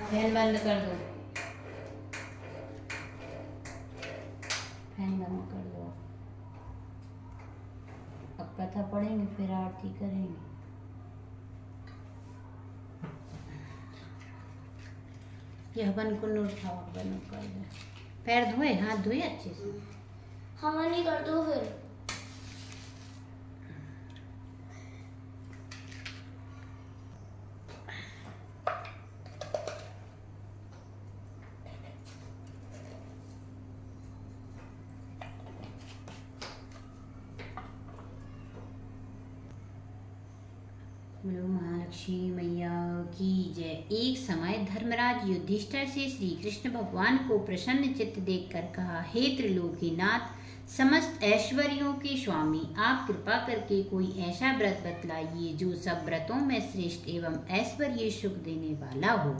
Fan बंद कर दो, फैन बंद कर दो। अब कथा पढ़ेंगे फिर आरती करेंगे। ये हवन कुंड उठाओ, हवन कर दो। पैर धोए, हाथ धोए अच्छे से। हवन ही कर दो फिर। बोलो महालक्ष्मी मैया की जय। एक समय धर्मराज युधिष्ठिर से श्री कृष्ण भगवान को प्रसन्न चित्त देखकर कहा, हे त्रिलोकीनाथ, समस्त ऐश्वर्यों के स्वामी, आप कृपा करके कोई ऐसा व्रत बतलाइए जो सब व्रतों में श्रेष्ठ एवं ऐश्वर्य सुख देने वाला हो।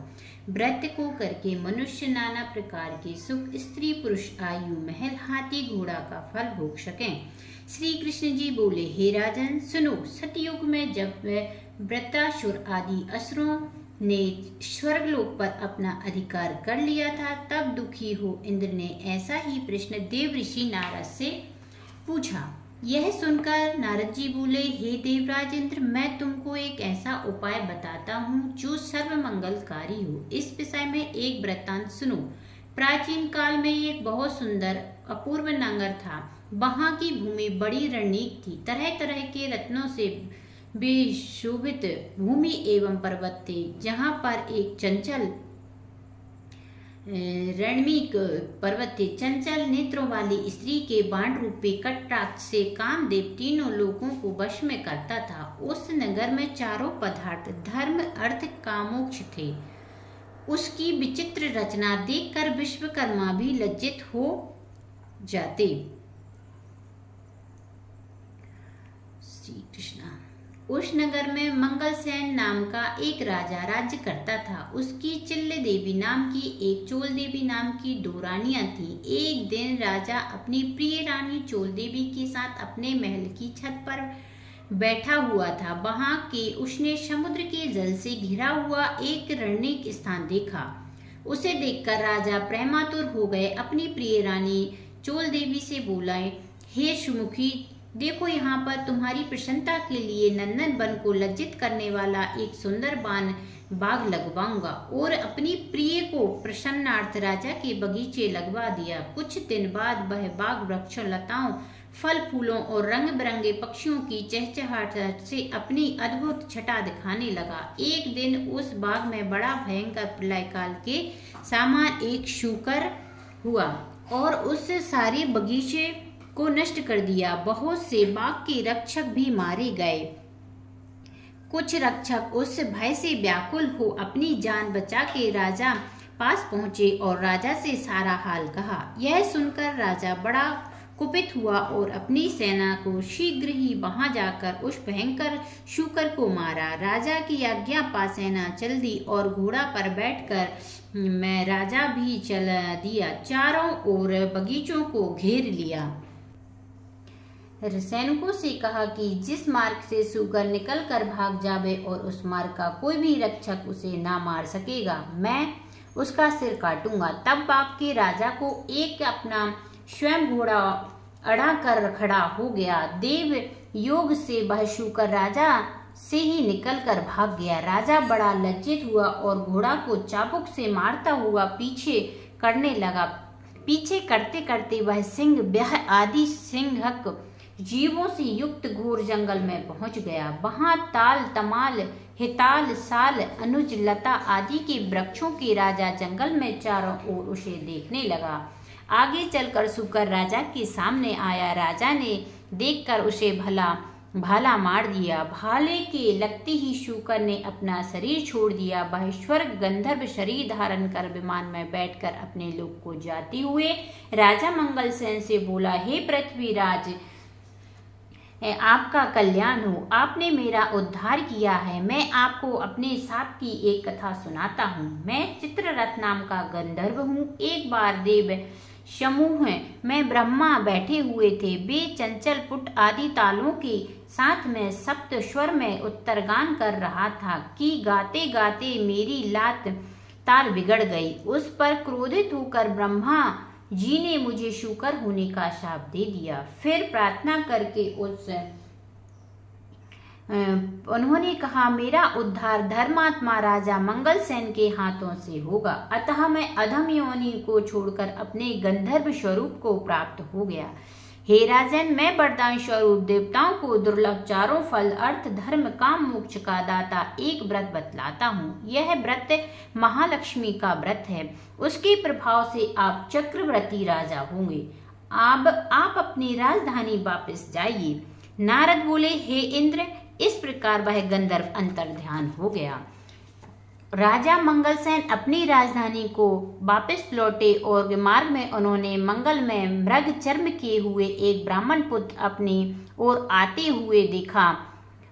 व्रत को करके मनुष्य नाना प्रकार के सुख, स्त्री पुरुष, आयु, महल, हाथी घोड़ा का फल भोग सकें। श्री कृष्ण जी बोले, हे राजन सुनो, सतयुग में जब वृत्रासुर आदि असुरों ने स्वर्गलोक पर अपना अधिकार कर लिया था, तब दुखी हो इंद्र ने ऐसा ही प्रश्न देव ऋषि नारद से पूछा। यह सुनकर नारद जी बोले, हे देवराज इंद्र, मैं तुमको एक ऐसा उपाय बताता हूँ जो सर्व मंगलकारी हो। इस विषय में एक वृत्तांत सुनो। प्राचीन काल में एक बहुत सुंदर अपूर्व नगर था। वहाँ की भूमि बड़ी रमणीक थी। तरह तरह के रत्नों से विशोभित भूमि एवं पर्वत थे। जहाँ पर एक चंचल रणमीक पर्वत थे। चंचल नेत्रों वाली स्त्री के बाण रूपी कटाक्ष से कामदेव तीनों लोगों को वश में करता था। उस नगर में चारों पदार्थ धर्म, अर्थ, कामोक्ष थे। उसकी विचित्र रचना देखकर विश्वकर्मा भी लज्जित हो जाते। श्री कृष्णा। उस नगर में मंगलसेन नाम का एक राजा राज्य करता था। उसकी चिल्ल देवी नाम की एक, चोल देवी नाम की दो रानियां थीं। एक दिन राजा अपनी प्रिय रानी चोल देवी के साथ अपने महल की छत पर बैठा हुआ था। वहां के उसने समुद्र के जल से घिरा हुआ एक रमणीक स्थान देखा। उसे देखकर राजा प्रेमातुर हो गए। अपनी प्रिय रानी चोल देवी से बोला, हे सुमुखी, देखो यहाँ पर तुम्हारी प्रसन्नता के लिए नंदन वन को लज्जित करने वाला एक सुंदर बान बाग लगवाऊंगा और अपनी प्रिय को प्रसन्नार्थ राजा के बगीचे लगवा दिया। कुछ दिन बाद वह बाग वृक्षों, लताओं, फल फूलों और रंग बिरंगे पक्षियों की चहचहाहट से अपनी अद्भुत छटा दिखाने लगा। एक दिन उस बाग में बड़ा भयंकर प्रलय काल के समान एक शूकर हुआ और उस सारे बगीचे को नष्ट कर दिया। बहुत से बाग के रक्षक भी मारे गए। कुछ रक्षक उस भय से व्याकुल हो अपनी जान बचा के राजा पास पहुंचे और राजा से सारा हाल कहा। यह सुनकर राजा बड़ा कुपित हुआ और अपनी सेना को शीघ्र ही वहां जाकर उस भयंकर शूकर को मारा। राजा की आज्ञा पा सेना चल दी और घोड़ा पर बैठकर मैं राजा भी चला दिया। चारों ओर बगीचों को घेर लिया। सैनिकों से कहा कि जिस मार्ग से शूकर निकल कर भाग जावे और उस मार्ग का कोई भी रक्षक उसे ना मार सकेगा, मैं उसका सिर काटूंगा। तब बाग के राजा को एक अपना स्वयं घोड़ा अड़ा कर खड़ा हो गया। देव योग से वह शूकर राजा से ही निकल कर भाग गया। राजा बड़ा लज्जित हुआ और घोड़ा को चाबुक से मारता हुआ पीछे करने लगा। पीछे करते करते वह सिंह, ब्याह आदि सिंहक जीवों से युक्त घोर जंगल में पहुंच गया। वहां ताल, तमाल, हिताल, साल, अनुज, लता आदि के वृक्षों के राजा जंगल में चारों ओर उसे देखने लगा। आगे चलकर शूकर राजा के सामने आया। राजा ने देखकर उसे भाला मार दिया। भाले के लगते ही शूकर ने अपना शरीर छोड़ दिया। वह स्वर्ग गंधर्व शरीर धारण कर विमान में बैठकर अपने लोक को जाते हुए राजा मंगलसेन से बोला, हे पृथ्वीराज, आपका कल्याण हो। आपने मेरा उद्धार किया है। मैं आपको अपने साप की एक कथा सुनाता हूँ। मैं चित्ररथ नाम का गंधर्व हूँ। एक बार देव समूह में ब्रह्मा बैठे हुए थे। वे चंचल पुट आदि तालों के साथ में सप्त स्वर में उत्तरगान कर रहा था कि गाते गाते मेरी लात ताल बिगड़ गई। उस पर क्रोधित होकर ब्रह्मा जी ने मुझे शूकर होने का शाप दे दिया। फिर प्रार्थना करके उन्होंने कहा, मेरा उद्धार धर्मात्मा राजा मंगलसेन के हाथों से होगा। अतः मैं अधम योनि को छोड़कर अपने गंधर्व स्वरूप को प्राप्त हो गया। हे राजन, मैं वरदान स्वरूप देवताओं को दुर्लभ चारों फल, अर्थ, धर्म, काम, मोक्ष का दाता एक व्रत बतलाता हूँ। यह व्रत महालक्ष्मी का व्रत है। उसके प्रभाव से आप चक्रवर्ती राजा होंगे। अब आप अपनी राजधानी वापस जाइए। नारद बोले, हे इंद्र। इस प्रकार वह गंधर्व अंतर्ध्यान हो गया। राजा मंगलसेन अपनी राजधानी को वापस लौटे और मार्ग में उन्होंने मंगल में मृग चर्म किए हुए एक ब्राह्मण पुत्र अपनी ओर आते हुए देखा।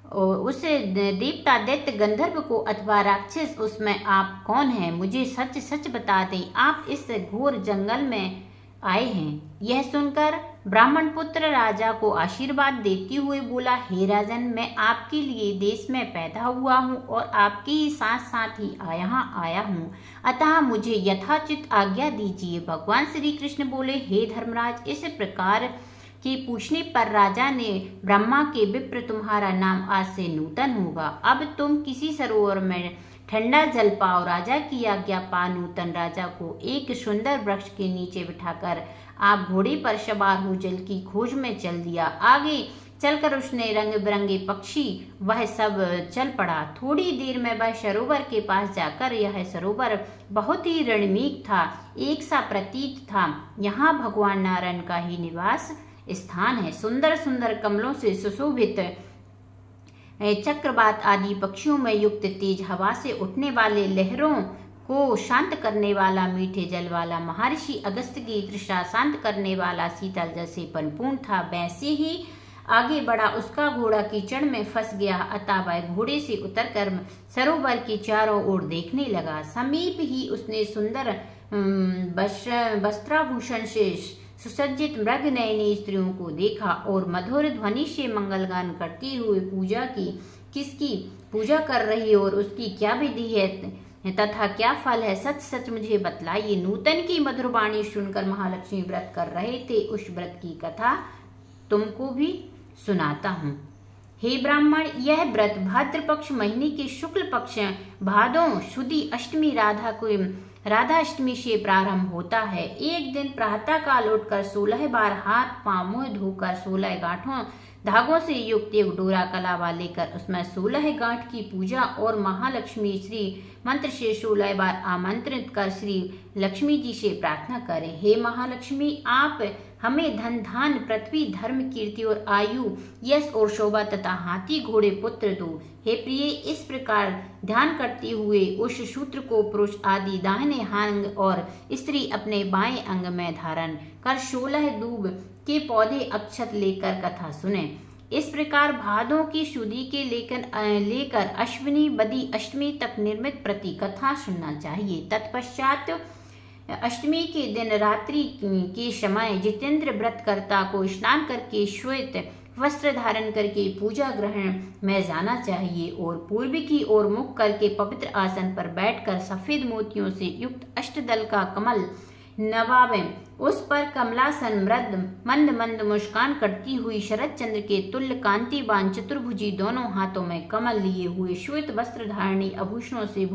और उस देवता दैत्य गंधर्व को अथवा राक्षस, उसमें आप कौन हैं? मुझे सच सच बता दें, आप इस घोर जंगल में आए हैं। यह सुनकर ब्राह्मण पुत्र राजा को आशीर्वाद देते हुए बोला, हे राजन, मैं आपके लिए देश में पैदा हुआ हूँ और आपके ही साथ साथ ही यहाँ आया हूँ। अतः मुझे यथाचित आज्ञा दीजिए। भगवान श्री कृष्ण बोले, हे धर्मराज, इस प्रकार के पूछने पर राजा ने ब्रह्मा के, विप्र, तुम्हारा नाम आज से नूतन होगा। अब तुम किसी सरोवर में ठंडा जल पाओ। राजा की आज्ञा पा नूतन राजा को एक सुंदर वृक्ष के नीचे बिठाकर आप घोड़े पर सवार हो जल की खोज में चल दिया। आगे चलकर उसने रंग बिरंगे पक्षी वह सब चल पड़ा। थोड़ी देर में वह सरोवर के पास जाकर, यह सरोवर बहुत ही रमणीक था, एक सा प्रतीत था। यहाँ भगवान नारायण का ही निवास स्थान है। सुंदर सुंदर कमलों से सुशोभित चक्रवात आदि पक्षियों में युक्त, तेज हवा से उठने वाले लहरों को शांत करने वाला, मीठे जल वाला, महर्षि अगस्त्य की तृषा शांत करने वाला, शीतल जल से परिपूर्ण था। वैसे ही आगे बढ़ा, उसका घोड़ा कीचड़ में फंस गया। अतः वह घोड़े से उतरकर सरोवर के चारों ओर देखने लगा। समीप ही उसने सुंदर वस्त्राभूषण से सुसज्जित मृग नयनी स्त्रियों को देखा और मधुर ध्वनि से मंगलगान करती हुए पूजा की। किसकी पूजा कर रही और उसकी क्या विधि है तथा क्या फल है, सच सच मुझे बतलाइए। नूतन की मधुर वाणी सुनकर महालक्ष्मी व्रत कर रहे थे। उस व्रत की कथा तुमको भी सुनाता हूँ। हे ब्राह्मण, यह व्रत भाद्र पक्ष महीने के शुक्ल पक्ष भादों शुद्धि अष्टमी राधा अष्टमी से प्रारंभ होता है। एक दिन प्रातः काल उठकर 16 बार हाथ पांव मुंह धोकर 16 गांठों धागों से युक्त एक डोरा कलावा लेकर उसमें 16 गांठ की पूजा और महालक्ष्मी श्री मंत्र से 16 बार आमंत्रित कर श्री लक्ष्मी जी से प्रार्थना करें। हे महालक्ष्मी, आप हमें धन धान पृथ्वी धर्म कीर्ति और आयु यश और शोभा तथा हाथी घोड़े पुत्र दो। हे प्रिय, इस प्रकार ध्यान करते हुए उस सूत्र को पुरुष आदि दाहिने अंग और स्त्री अपने बाएं अंग में धारण कर 16 दूब के पौधे अक्षत लेकर कथा सुने। इस प्रकार भादों की शुद्धि के लेकर अश्विनी बदी अष्टमी तक निर्मित प्रति कथा सुनना चाहिए। तत्पश्चात अष्टमी के दिन रात्रि के समय जितेंद्र व्रतकर्ता को स्नान करके श्वेत वस्त्र धारण करके पूजा ग्रहण में जाना चाहिए और पूर्व की ओर मुख करके पवित्र आसन पर बैठकर सफेद मोतियों से युक्त अष्टदल का कमल नवाबे उस पर कमलासन मंद मंद मुस्कान करती हुई शरद चंद्र के तुल्य कांतिवान चतुर्भुजी दोनों हाथों में कमल लिए हुए श्वेत वस्त्र धारणी आभूषणों से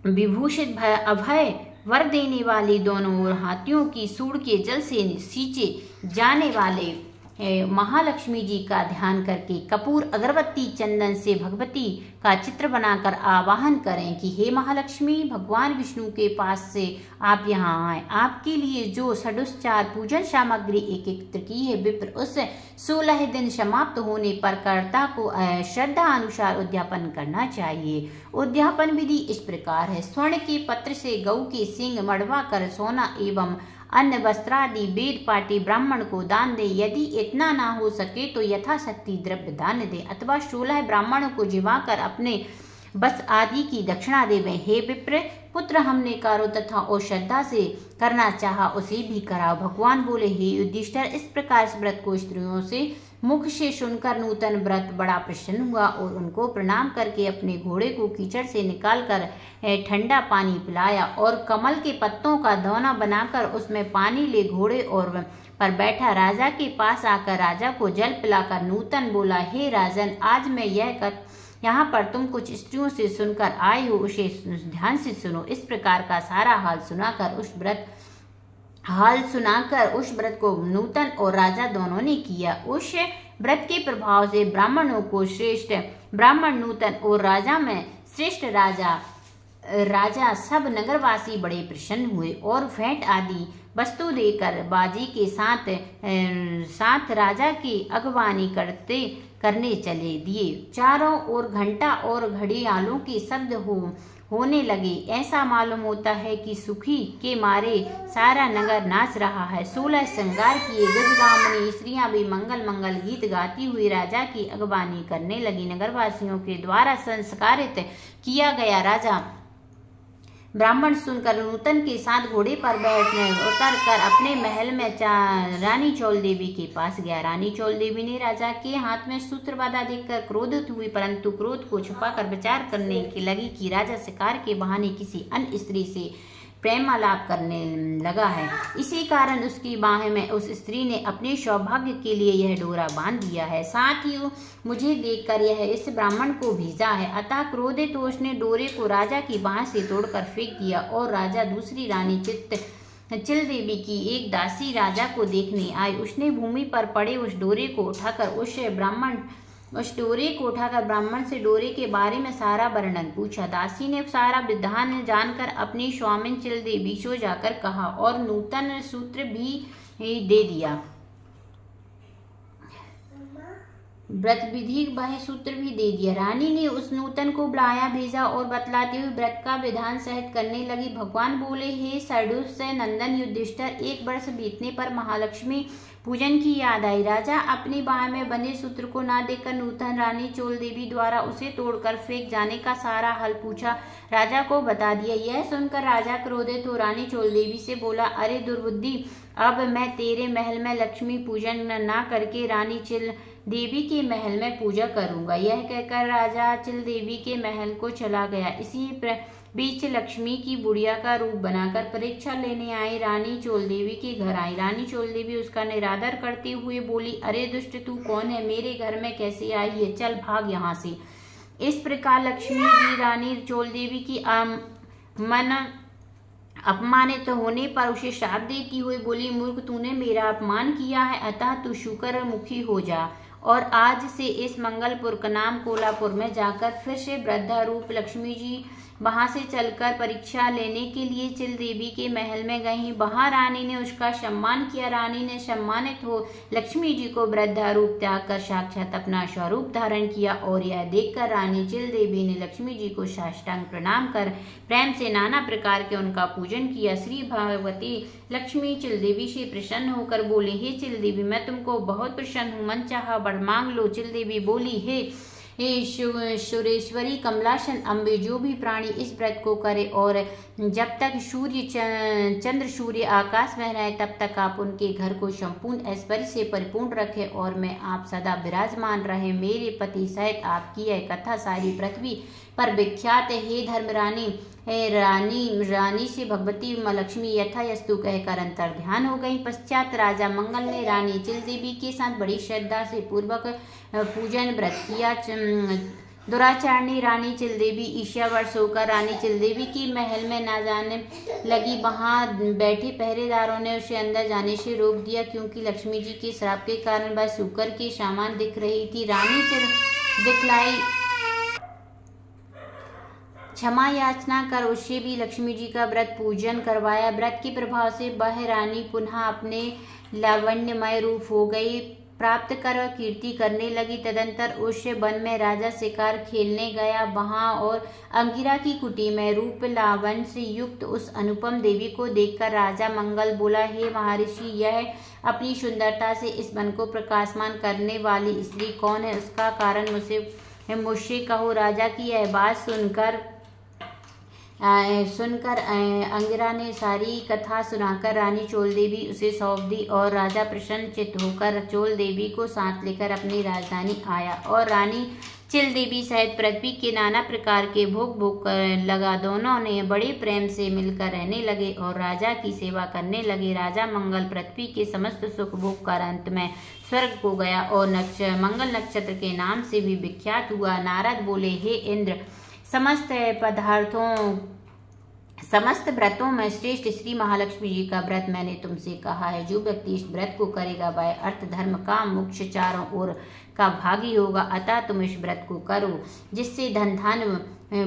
विभूषित अभय वर देने वाली दोनों ओर हाथियों की सूंड के जल से सींचे जाने वाले महालक्ष्मी जी का ध्यान करके कपूर अगरबत्ती चंदन से भगवती का चित्र बनाकर आवाहन करें कि हे महालक्ष्मी, भगवान विष्णु के पास से आप यहाँ आए। आपके लिए जो षडुष्चार पूजन सामग्री एकत्र की है विप्र, उस 16 दिन समाप्त होने पर कर्ता को श्रद्धा अनुसार उद्यापन करना चाहिए। उद्यापन विधि इस प्रकार है। स्वर्ण के पत्र से गऊ के सींग मड़वा कर सोना एवं अन्न वस्त्रादि वेद पाटी ब्राह्मण को दान दे। यदि इतना ना हो सके तो यथाशक्ति द्रव्य दान दे अथवा 16 ब्राह्मणों को जिवाकर अपने बस आदि की दक्षिणा देवे। हे विप्र पुत्र, हमने कारो तथा और श्रद्धा से करना चाहा उसे भी कराओ। भगवान बोले, हे युधिष्ठिर, इस प्रकार इस व्रत को स्त्रियों से मुख से सुनकर नूतन व्रत बड़ा प्रसन्न हुआ और उनको प्रणाम करके अपने घोड़े को कीचड़ से निकालकर ठंडा पानी पिलाया और कमल के पत्तों का दौना बनाकर उसमें पानी ले घोड़े और पर बैठा राजा के पास आकर राजा को जल पिलाकर नूतन बोला, हे राजन, आज मैं यहाँ पर तुम कुछ स्त्रियों से सुनकर आए हो, उसे ध्यान से सुनो। इस प्रकार का सारा हाल सुनाकर उस व्रत को नूतन और राजा दोनों ने किया। उस व्रत के प्रभाव से ब्राह्मणों को श्रेष्ठ ब्राह्मण नूतन और राजा में श्रेष्ठ राजा सब नगरवासी बड़े प्रसन्न हुए और भेंट आदि वस्तु देकर बाजी के साथ राजा की अगवानी करने चले दिए। चारों ओर घंटा और घड़ियालों के शब्द होने लगे। ऐसा मालूम होता है कि सुखी के मारे सारा नगर नाच रहा है। 16 श्रृंगार किए गजगामिनी स्त्रियां भी मंगल मंगल गीत गाती हुई राजा की अगवानी करने लगी। नगरवासियों के द्वारा संस्कारित किया गया राजा ब्राह्मण सुनकर नूतन के साथ घोड़े पर बैठने उतर कर अपने महल में रानी चौल देवी के पास गया। रानी चौल देवी ने राजा के हाथ में सूत्र बाधा देखकर क्रोधित हुई, परंतु क्रोध को छुपाकर विचार करने की लगी कि राजा शिकार के बहाने किसी अन्य स्त्री से प्रेमालाप करने लगा है। इसी कारण उसकी बाहें में उस स्त्री ने अपने सौभाग्य के लिए यह डोरा बांध दिया है। साथ ही मुझे देखकर यह इस ब्राह्मण को भेजा है। अतः क्रोधित उसने डोरे को राजा की बाह से तोड़कर फेंक दिया और राजा दूसरी रानी चिल देवी की एक दासी राजा को देखने आई। उसने भूमि पर पड़े उस डोरे को उठाकर ब्राह्मण से डोरे के बारे में सारा वर्णन पूछा। दासी ने सारा विधान जानकर अपनी स्वामिन चिल देवी से जाकर कहा और नूतन सूत्र भी दे दिया। व्रत विधि वह सूत्र भी दे दिया। रानी ने उस नूतन को बुलाया भेजा और बतलाते हुए व्रत का विधान सहित करने लगी। भगवान बोले, हे सरदूषण नंदन युधिष्ठिर, 1 वर्ष बीतने पर महालक्ष्मी पूजन की याद आई। राजा अपनी बाह में बंधे सूत्र को ना देखकर नूतन रानी चोल देवी द्वारा उसे तोड़कर फेंक जाने का सारा हल पूछा राजा को बता दिया। यह सुनकर राजा क्रोधित हो रानी चोल देवी से बोला, अरे दुर्बुद्धि, अब मैं तेरे महल में लक्ष्मी पूजन ना करके रानी चिल देवी के महल में पूजा करूंगा। यह कहकर राजा चिल देवी के महल को चला गया। इसी बीच लक्ष्मी की बुढ़िया का रूप बनाकर परीक्षा लेने आई रानी चोल देवी के घर आई। रानी चोल देवी उसका निरादर करते हुए बोली, अरे दुष्ट, तू कौन है? मेरे घर में कैसे आई है? चल भाग यहाँ से। इस प्रकार लक्ष्मी जी रानी चोल देवी की मन अपमानित होने पर उसे शाप देती हुई बोली, मूर्ख, तूने मेरा अपमान किया है, अतः तू शुक्र मुखी हो जा और आज से इस मंगलपुर का नाम कोलापुर में जाकर फिर से वृद्धा रूप लक्ष्मी जी वहां से चलकर परीक्षा लेने के लिए चिल देवी के महल में गई। वहां रानी ने उसका सम्मान किया। रानी ने सम्मानित हो लक्ष्मी जी को वृद्धा रूप त्याग कर साक्षात अपना स्वरूप धारण किया और यह देखकर रानी चिल देवी ने लक्ष्मी जी को साष्टांग प्रणाम कर प्रेम से नाना प्रकार के उनका पूजन किया। श्री भगवती लक्ष्मी चिल देवी से प्रसन्न होकर बोली, हे चिल देवी, मैं तुमको बहुत प्रसन्न हूँ, मन चाहा वर मांग लो। चिल देवी बोली, हे सुरेश्वरी कमलासन अम्बे, जो भी प्राणी इस व्रत को करे और जब तक चंद्र सूर्य आकाश में रहे तब तक आप उनके घर को संपूर्ण ऐश्वर्य से परिपूर्ण रखे और मैं आप सदा विराजमान रहे। मेरे पति सहित आपकी यह कथा सारी पृथ्वी पर विख्यात है। हे धर्मरानी, रानी से भगवती लक्ष्मी यथायस्तु कहकर अंतर ध्यान हो गई। पश्चात राजा मंगल ने रानी चिल देवी के साथ बड़ी श्रद्धा से पूर्वक पूजन व्रत किया। दुराचारणी रानी चिल देवी ईर्ष्यावश होकर रानी चिल देवी की महल में न जाने लगी। वहां बैठे पहरेदारों ने उसे अंदर जाने से रोक दिया क्योंकि लक्ष्मी जी के श्राप के कारण वह शुक्र के समान दिख रही थी। रानी चिल दिखलाई क्षमा याचना कर उससे भी लक्ष्मी जी का व्रत पूजन करवाया। व्रत के प्रभाव से वह रानी पुनः अपने लावण्यमय रूप हो गई, प्राप्त कर कीर्ति करने लगी। तदंतर उस वन में राजा शिकार खेलने गया। वहां और अंगिरा की कुटी में रूप लावण्य से युक्त उस अनुपम देवी को देखकर राजा मंगल बोला, हे महर्षि, यह अपनी सुंदरता से इस वन को प्रकाशमान करने वाली स्त्री कौन है? उसका कारण मुझसे कहो। राजा की यह बात सुनकर अंगिरा ने सारी कथा सुनाकर रानी चोल देवी उसे सौंप दी और राजा प्रसन्नचित्त होकर चोल देवी को साथ लेकर अपनी राजधानी आया और रानी चिल देवी सहित पृथ्वी के नाना प्रकार के भोग लगा। दोनों ने बड़े प्रेम से मिलकर रहने लगे और राजा की सेवा करने लगे। राजा मंगल पृथ्वी के समस्त सुख भोग कर अंत में स्वर्ग को गया और मंगल नक्षत्र के नाम से भी विख्यात हुआ। नारद बोले, हे इंद्र, समस्त व्रतों में श्रेष्ठ श्री महालक्ष्मी जी का व्रत मैंने तुमसे कहा है। जो व्यक्ति इस व्रत को करेगा वह अर्थ धर्म काम मोक्ष चारों ओर का भागी होगा। अतः तुम इस व्रत को करो जिससे धन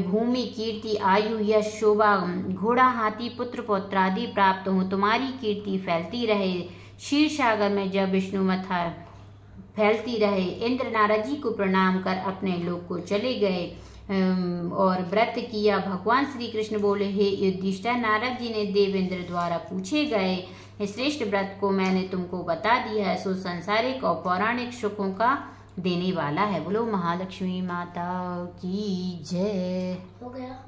भूमि कीर्ति आयु यश शोभा घोड़ा हाथी पुत्र पौत्र आदि प्राप्त हो। तुम्हारी कीर्ति फैलती रहे, क्षीर सागर में जब विष्णु मथा फैलती रहे। इंद्र नारद जी को प्रणाम कर अपने लोक को चले गए और व्रत किया। भगवान श्री कृष्ण बोले, हे युधिष्ठिर, नारद जी ने देवेंद्र द्वारा पूछे गए श्रेष्ठ व्रत को मैंने तुमको बता दिया है, सो संसारिक और पौराणिक सुखों का देने वाला है। बोलो महालक्ष्मी माता की जय। हो गया।